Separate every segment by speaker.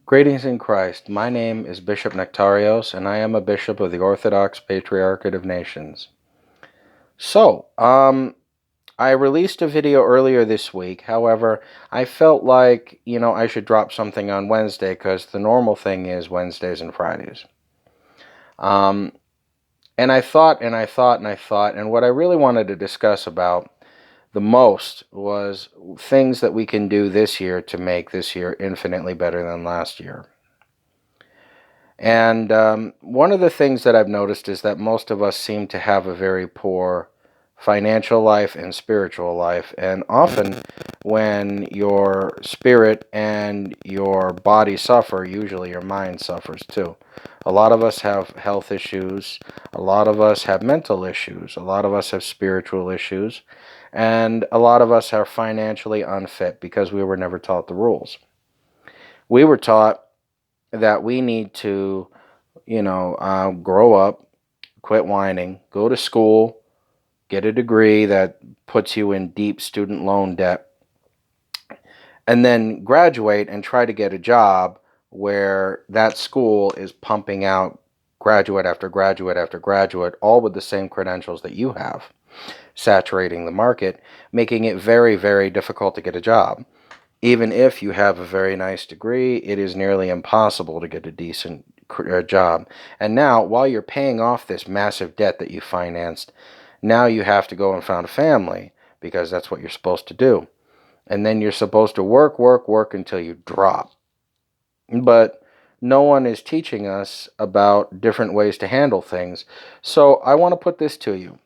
Speaker 1: Greetings in Christ. My name is Bishop Nectarios, and I am a bishop of the Orthodox Patriarchate of Nations. So, I released a video earlier this week. However, I felt like, I should drop something on Wednesday because the normal thing is Wednesdays and Fridays. Um, and I thought, and what I really wanted to discuss about the most was things that we can do this year to make this year infinitely better than last year. And one of the things that I've noticed is that most of us seem to have a very poor financial life and spiritual life. And often, when your spirit and your body suffer, usually your mind suffers too. A lot of us have health issues. A lot of us have mental issues. A lot of us have spiritual issues. And a lot of us are financially unfit because we were never taught the rules. We were taught that we need to, grow up, quit whining, go to school, get a degree that puts you in deep student loan debt, and then graduate and try to get a job where that school is pumping out graduate after graduate after graduate, all with the same credentials that you have, saturating the market, making it very, very difficult to get a job. Even if you have a very nice degree, it is nearly impossible to get a decent job. And now, while you're paying off this massive debt that you financed, now you have to go and found a family because that's what you're supposed to do. And then you're supposed to work, work, work until you drop. But no one is teaching us about different ways to handle things. So I want to put this to you.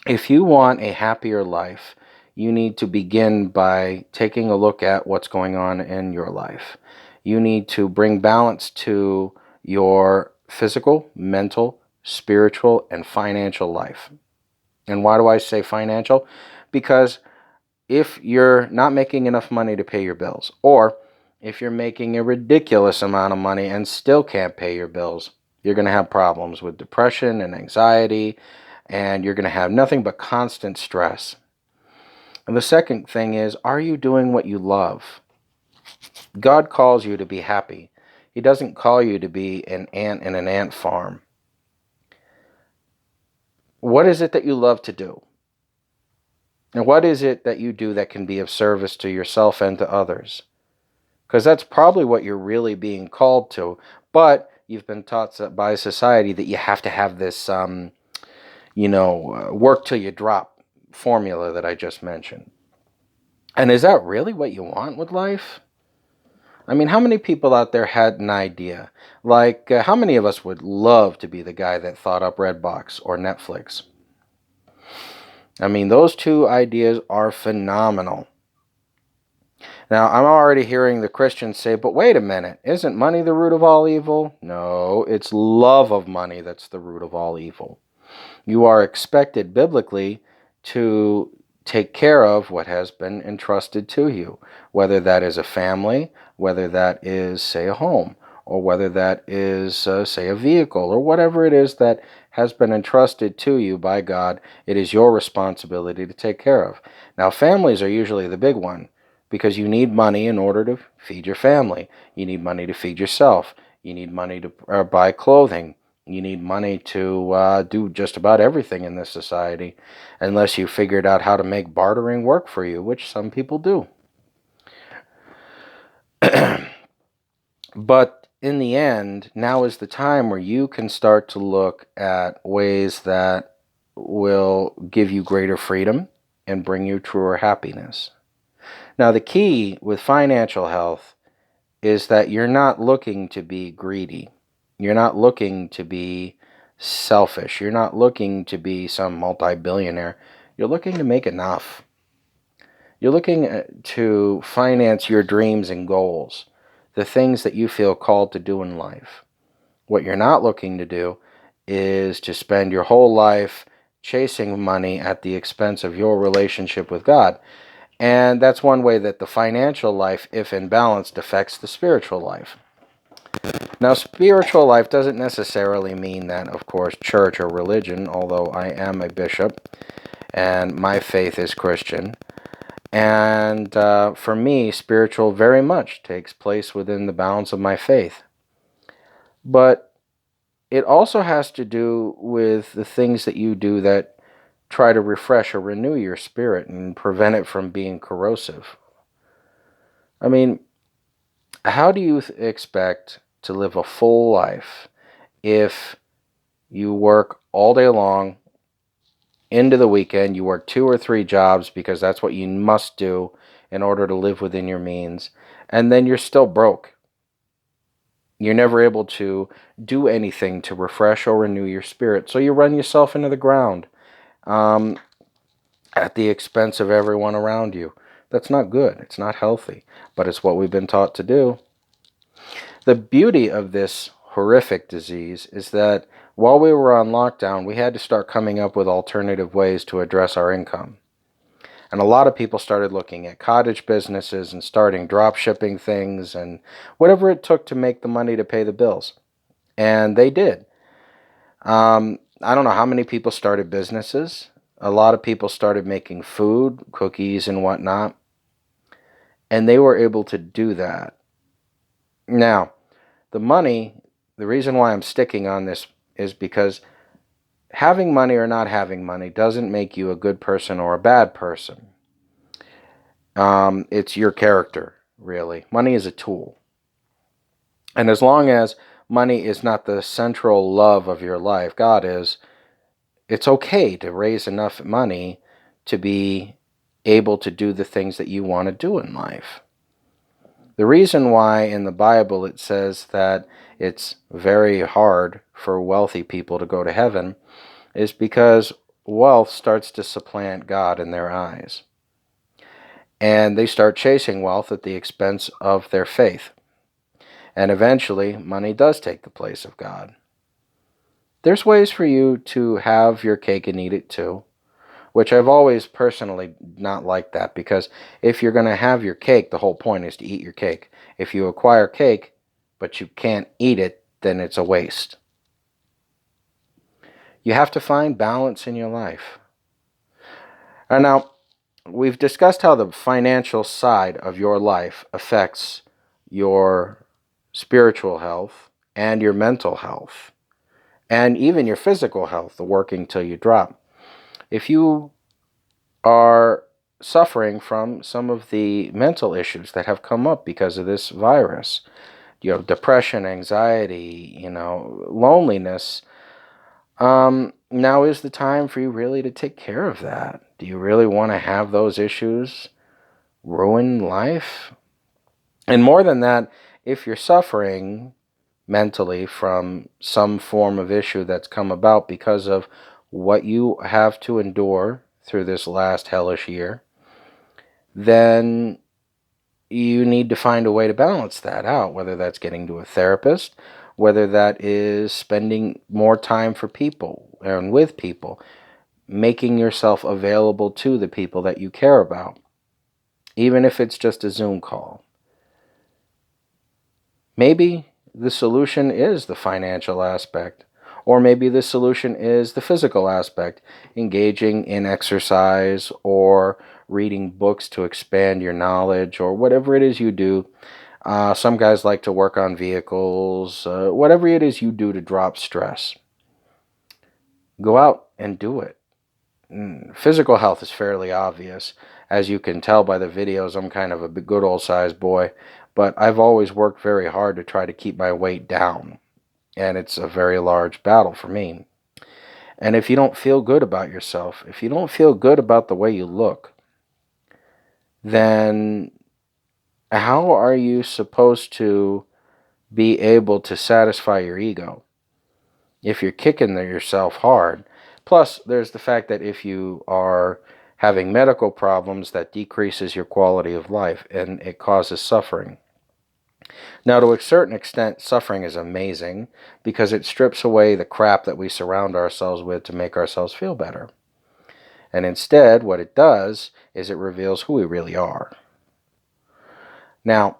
Speaker 1: If you want a happier life, you need to begin by taking a look at what's going on in your life. You need to bring balance to your physical, mental, spiritual, and financial life. And why do I say financial? Because if you're not making enough money to pay your bills, or if you're making a ridiculous amount of money and still can't pay your bills, you're going to have problems with depression and anxiety, and you're going to have nothing but constant stress. And the second thing is, are you doing what you love? God calls you to be happy. He doesn't call you to be an ant in an ant farm. What is it that you love to do? And what is it that you do that can be of service to yourself and to others? Because that's probably what you're really being called to. But you've been taught by society that you have to have this, work till you drop formula that I just mentioned. And is that really what you want with life? I mean, how many people out there had an idea? Like, how many of us would love to be the guy that thought up Redbox or Netflix? I mean, those two ideas are phenomenal. Now, I'm already hearing the Christians say, but wait a minute, isn't money the root of all evil? No, it's love of money that's the root of all evil. You are expected biblically to take care of what has been entrusted to you, whether that is a family, whether that is, say, a home, or whether that is, say, a vehicle, or whatever it is that has been entrusted to you by God. It is your responsibility to take care of. Now, families are usually the big one because you need money in order to feed your family. You need money to feed yourself. You need money to buy clothing. You need money to do just about everything in this society, unless you figured out how to make bartering work for you, which some people do. But in the end, now is the time where you can start to look at ways that will give you greater freedom and bring you truer happiness. Now, the key with financial health is that you're not looking to be greedy. You're not looking to be selfish. You're not looking to be some multi-billionaire. You're looking to make enough. You're looking to finance your dreams and goals, the things that you feel called to do in life. What you're not looking to do is to spend your whole life chasing money at the expense of your relationship with God. And that's one way that the financial life, if imbalanced, affects the spiritual life. Now, spiritual life doesn't necessarily mean that, of course, church or religion, although I am a bishop and my faith is Christian. And for me, spiritual very much takes place within the bounds of my faith. But it also has to do with the things that you do that try to refresh or renew your spirit and prevent it from being corrosive. I mean, how do you expect to live a full life if you work all day long, into the weekend, you work 2 or 3 jobs because that's what you must do in order to live within your means, and then you're still broke? You're never able to do anything to refresh or renew your spirit, so you run yourself into the ground um, at the expense of everyone around you. That's not good. It's not healthy, but it's what we've been taught to do. The beauty of this horrific disease is that while we were on lockdown, we had to start coming up with alternative ways to address our income. And a lot of people started looking at cottage businesses and starting drop shipping things and whatever it took to make the money to pay the bills. And they did. I don't know how many people started businesses. A lot of people started making food, cookies, and whatnot. And they were able to do that. Now, the money, the reason why I'm sticking on this is because having money or not having money doesn't make you a good person or a bad person. It's your character, really. Money is a tool. And as long as money is not the central love of your life, God is, it's okay to raise enough money to be able to do the things that you want to do in life. The reason why in the Bible it says that it's very hard for wealthy people to go to heaven is because wealth starts to supplant God in their eyes. And they start chasing wealth at the expense of their faith. And eventually, money does take the place of God. There's ways for you to have your cake and eat it too, which I've always personally not liked that, because if you're going to have your cake, the whole point is to eat your cake. If you acquire cake, but you can't eat it, then it's a waste. You have to find balance in your life. And now, we've discussed how the financial side of your life affects your spiritual health and your mental health and even your physical health, the working till you drop. If you are suffering from some of the mental issues that have come up because of this virus, depression, anxiety, loneliness, now is the time for you really to take care of that. Do you really want to have those issues ruin life? And more than that, if you're suffering mentally from some form of issue that's come about because of what you have to endure through this last hellish year, then you need to find a way to balance that out, whether that's getting to a therapist, whether that is spending more time for people and with people, making yourself available to the people that you care about, even if it's just a Zoom call. Maybe the solution is the financial aspect, or maybe the solution is the physical aspect, engaging in exercise or reading books to expand your knowledge, or whatever it is you do. Some guys like to work on vehicles, whatever it is you do to drop stress. Go out and do it. Physical health is fairly obvious. As you can tell by the videos, I'm kind of a good old sized boy, but I've always worked very hard to try to keep my weight down, and it's a very large battle for me. And if you don't feel good about yourself, if you don't feel good about the way you look, then how are you supposed to be able to satisfy your ego if you're kicking yourself hard? Plus, there's the fact that if you are having medical problems, that decreases your quality of life and it causes suffering. Now, to a certain extent, suffering is amazing because it strips away the crap that we surround ourselves with to make ourselves feel better. And instead, what it does is it reveals who we really are. Now,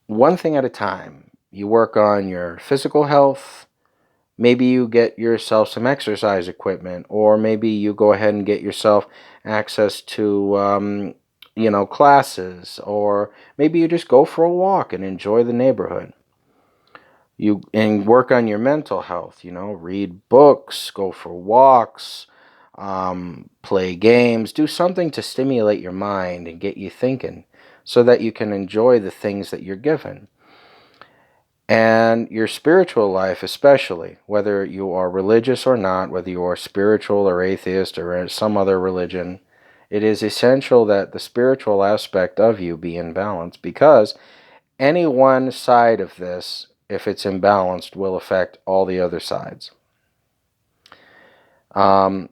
Speaker 1: one thing at a time. You work on your physical health, Maybe you get yourself some exercise equipment, or maybe you go ahead and get yourself access to, classes, or maybe you just go for a walk and enjoy the neighborhood. You and work on your mental health, read books, go for walks, play games, do something to stimulate your mind and get you thinking so that you can enjoy the things that you're given. And your spiritual life, especially, whether you are religious or not, whether you are spiritual or atheist or in some other religion, it is essential that the spiritual aspect of you be in balance, because any one side of this, if it's imbalanced, will affect all the other sides. Um,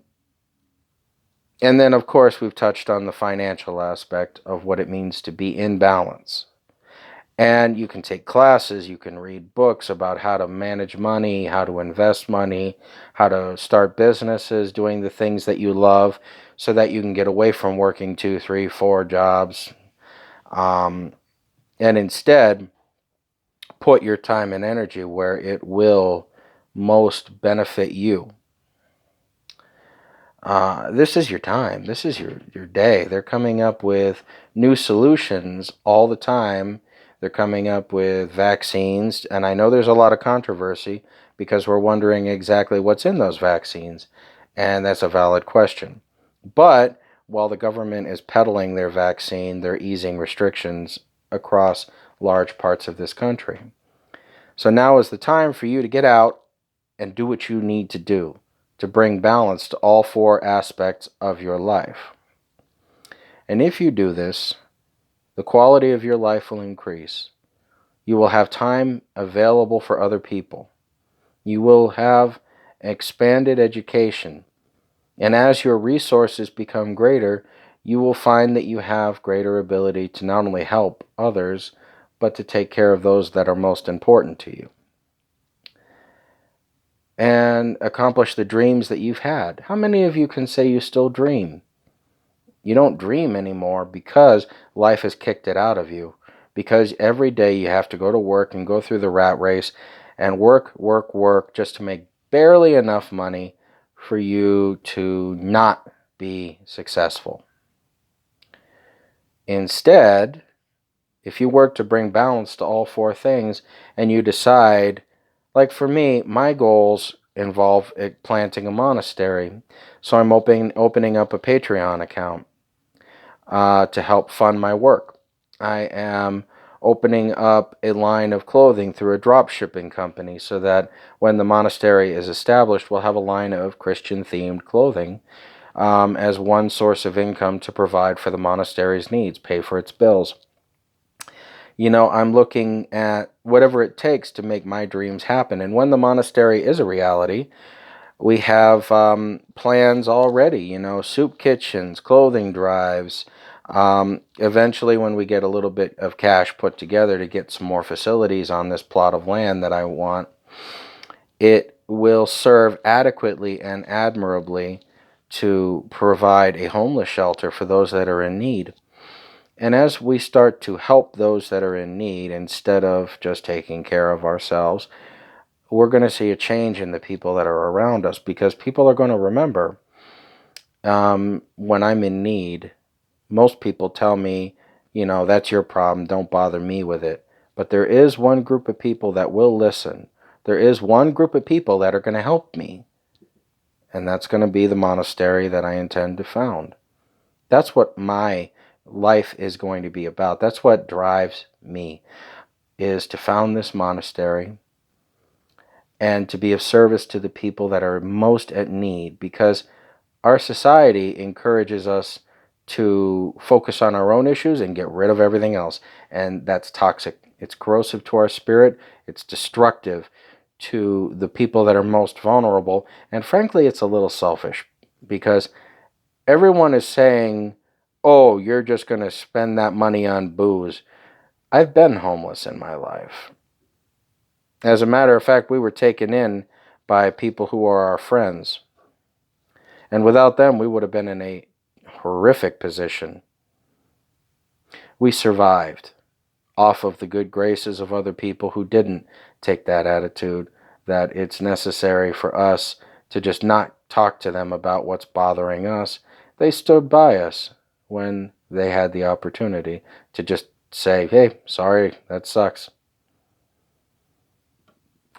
Speaker 1: and then, of course, we've touched on the financial aspect of what it means to be in balance. And you can take classes, you can read books about how to manage money, how to invest money, how to start businesses, doing the things that you love so that you can get away from working 2, 3, 4 jobs. And instead, put your time and energy where it will most benefit you. This is your time. This is your day. They're coming up with new solutions all the time. They're coming up with vaccines, and I know there's a lot of controversy because we're wondering exactly what's in those vaccines, and that's a valid question. But while the government is peddling their vaccine, they're easing restrictions across large parts of this country. So now is the time for you to get out and do what you need to do to bring balance to all 4 aspects of your life. And if you do this, the quality of your life will increase. You will have time available for other people. You will have expanded education. And as your resources become greater, you will find that you have greater ability to not only help others, but to take care of those that are most important to you and accomplish the dreams that you've had. How many of you can say you still dream? You don't dream anymore because life has kicked it out of you. Because every day you have to go to work and go through the rat race and work, work, work just to make barely enough money for you to not be successful. Instead, if you work to bring balance to all 4 things and you decide, like for me, my goals involve planting a monastery. So I'm opening up a Patreon account to help fund my work. I am opening up a line of clothing through a drop shipping company so that when the monastery is established, we'll have a line of Christian-themed clothing as one source of income to provide for the monastery's needs, pay for its bills. I'm looking at whatever it takes to make my dreams happen. And when the monastery is a reality, we have plans already, soup kitchens, clothing drives. Eventually, when we get a little bit of cash put together to get some more facilities on this plot of land that I want, it will serve adequately and admirably to provide a homeless shelter for those that are in need. And as we start to help those that are in need instead of just taking care of ourselves, we're going to see a change in the people that are around us, because people are going to remember when I'm in need. Most people tell me, that's your problem, don't bother me with it. But there is one group of people that will listen. There is one group of people that are going to help me. And that's going to be the monastery that I intend to found. That's what my life is going to be about. That's what drives me, is to found this monastery and to be of service to the people that are most at need, because our society encourages us to focus on our own issues and get rid of everything else. And that's toxic. It's corrosive to our spirit. It's destructive to the people that are most vulnerable. And frankly, it's a little selfish, because everyone is saying, oh, you're just going to spend that money on booze. I've been homeless in my life. As a matter of fact, we were taken in by people who are our friends. And without them, we would have been in a horrific position. We survived off of the good graces of other people who didn't take that attitude. that it's necessary for us to just not talk to them about what's bothering us. They stood by us when they had the opportunity to just say, hey, sorry, that sucks.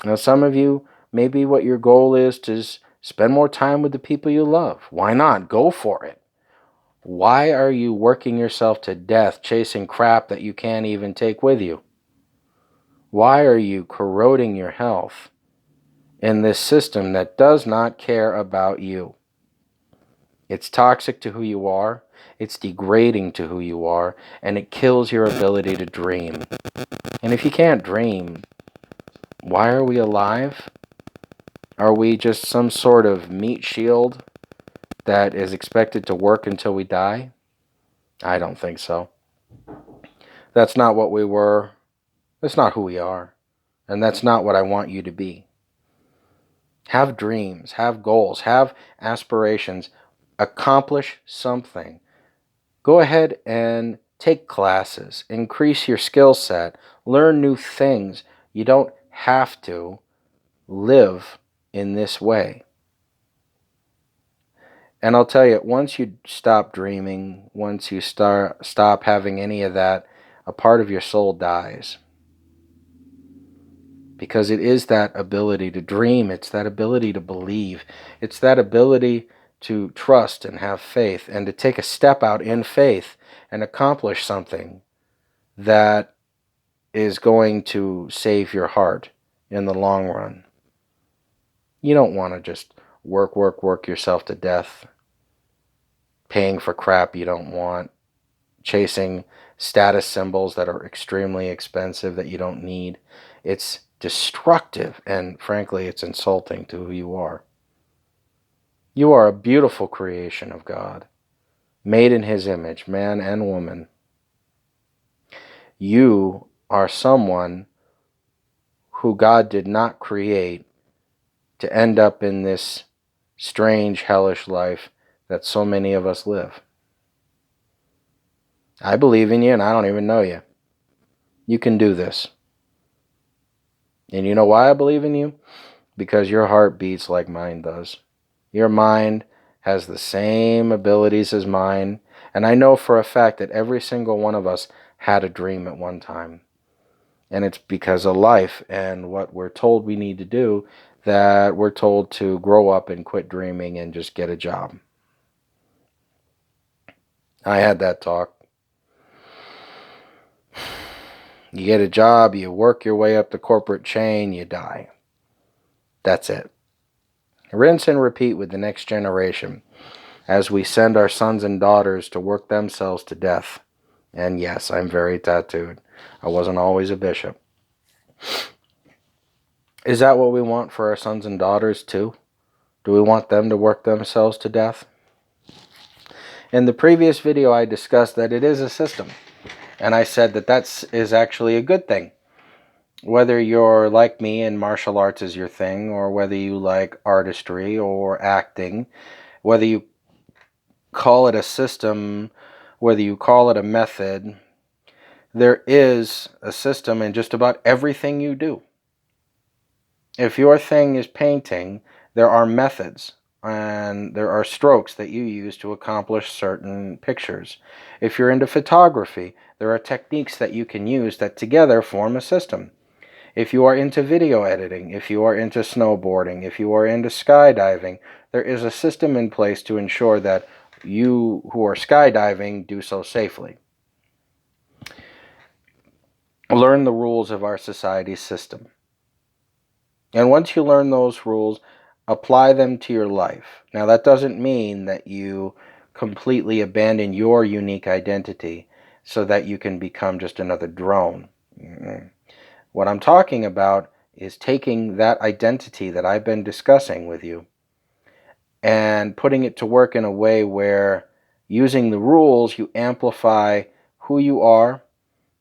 Speaker 1: Now, some of you, maybe what your goal is to spend more time with the people you love. Why not? Go for it. Why are you working yourself to death chasing crap that you can't even take with you? Why are you corroding your health in this system that does not care about you? It's toxic to who you are, it's degrading to who you are, and it kills your ability to dream. And if you can't dream, why are we alive? Are we just some sort of meat shield that is expected to work until we die? I don't think so. That's not what we were. That's not who we are. And that's not what I want you to be. Have dreams, have goals, have aspirations, accomplish something. Go ahead and take classes, increase your skill set, learn new things. You don't have to live in this way. And I'll tell you, once you stop dreaming, once you stop having any of that, a part of your soul dies. Because it is that ability to dream, it's that ability to believe, it's that ability to trust and have faith and to take a step out in faith and accomplish something that is going to save your heart in the long run. You don't want to just work yourself to death, paying for crap you don't want, chasing status symbols that are extremely expensive that you don't need. It's destructive, and frankly, it's insulting to who you are. You are a beautiful creation of God, made in His image, man and woman. You are someone who God did not create to end up in this strange, hellish life that so many of us live. I believe in you, and I don't even know you. You can do this. And you know why I believe in you? Because your heart beats like mine does. Your mind has the same abilities as mine. And I know for a fact that every single one of us had a dream at one time. And it's because of life and what we're told we need to do that we're told to grow up and quit dreaming and just get a job. I had that talk. You get a job, you work your way up the corporate chain, you die. That's it. Rinse and repeat with the next generation as we send our sons and daughters to work themselves to death. And yes, I'm very tattooed. I wasn't always a bishop. Is that what we want for our sons and daughters too? Do we want them to work themselves to death? In the previous video, I discussed that it is a system. And I said that that is actually a good thing. Whether you're like me and martial arts is your thing, or whether you like artistry or acting, whether you call it a system, whether you call it a method, there is a system in just about everything you do. If your thing is painting, there are methods and there are strokes that you use to accomplish certain pictures. If you're into photography, there are techniques that you can use that together form a system. If you are into video editing, if you are into snowboarding, if you are into skydiving, there is a system in place to ensure that you who are skydiving do so safely. Learn the rules of our society's system. And once you learn those rules, apply them to your life. Now, that doesn't mean that you completely abandon your unique identity so that you can become just another drone. What I'm talking about is taking that identity that I've been discussing with you and putting it to work in a way where, using the rules, you amplify who you are,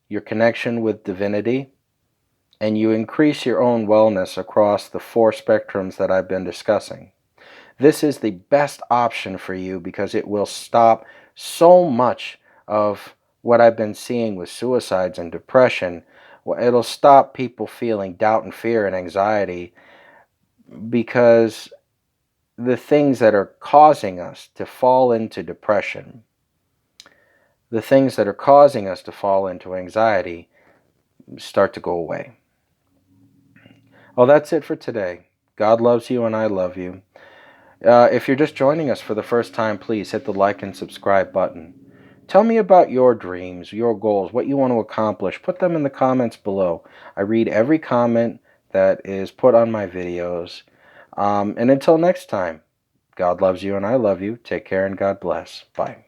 Speaker 1: your connection with divinity, and you increase your own wellness across the 4 spectrums that I've been discussing. This is the best option for you because it will stop so much of what I've been seeing with suicides and depression. It'll stop people feeling doubt and fear and anxiety because the things that are causing us to fall into depression, the things that are causing us to fall into anxiety, start to go away. Well, that's it for today. God loves you and I love you. If you're just joining us for the first time, please hit the like and subscribe button. Tell me about your dreams, your goals, what you want to accomplish. Put them in the comments below. I read every comment that is put on my videos. And until next time, God loves you and I love you. Take care and God bless. Bye.